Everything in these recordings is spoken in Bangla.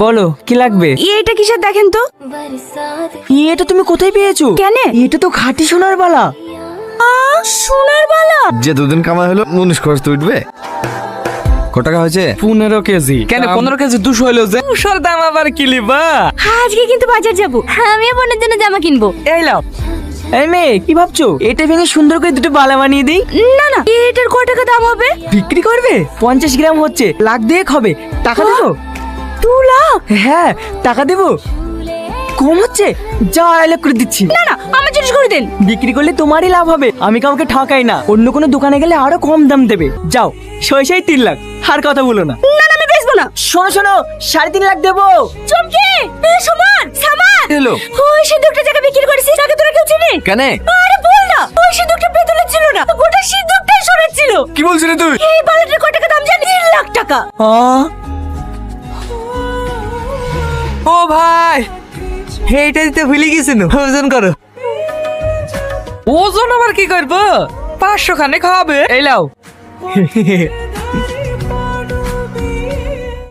বলো কি লাগবে? এটা কিসের দেখেন তো? এটা তুমি কোথায় পেয়েছো? কেন? এটা তো খাঁটি সোনার বালা। সোনার বালা? যে দুদিন কামাই হলো 19 খরচ তো উঠবে। কত টাকা হয়েছে? 15 কেজি। কেন 15 কেজি 200 হলো যে? 200 দাম আবার কি লিবা? আজকে কিন্তু বাজার যাব, আমিও বোনের জন্য জামা কিনবো। এই লাও। এই মেয়ে কি ভাবছো? এটা ভেঙে সুন্দর করে দুটো বালা বানিয়ে দিই। না না, এটার কত টাকা দাম হবে? বিক্রি করবে? 50 গ্রাম হচ্ছে, লাখ 2 হবে। টাকা দেবো? 2 লাখ? হ্যাঁ টাকা দেবো। কম হচ্ছে, যা 2.5 লাখ করে দিচ্ছি। না না, আমার জিনিস করে দেন। বিক্রি করলে তোমারই লাভ হবে, আমি কাউকে ঠকাই না। অন্য কোনো দোকানে গেলে আরো কম দাম দেবে। যাও, 3 লাখ। আর কথা বলো না। না না, আমি বেচবো না। শোনো শোনো, 3.5 লাখ দেবো। চমকে সুমন সামান হ্যালো। ওই সিঁদুরটা জায়গা বিক্রি করেছিস, তাকে তোরা কেউ চিনি? কেন? আরে বল না, ওই সিঁদুরটা পেতলের ছিল না, গোটা সিঁদুরটাই সোনার ছিল। কি বলছিস রে তুই? এই বালাটার কত টাকা দাম জানি? 3 লাখ টাকা। ও ভাই, এইটা দিতে ভুলে গেছিল। ওজন করো। ওজন আবার কি করবো? 500 খানে খাওয়াবে। এই লাও।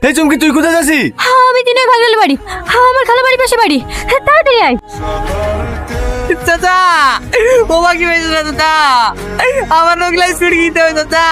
এই চুমকি, তুই কোথায় যাচ্ছিস? আমি দিনে খালার বাড়ি, আমার খালার বাড়ি পাশে বাড়ি। তাড়াতাড়ি আয়। চাচা, ও বাকি বেঁচে না চাচা। আমার নগলাই ছুটি দিতে হবে চাচা।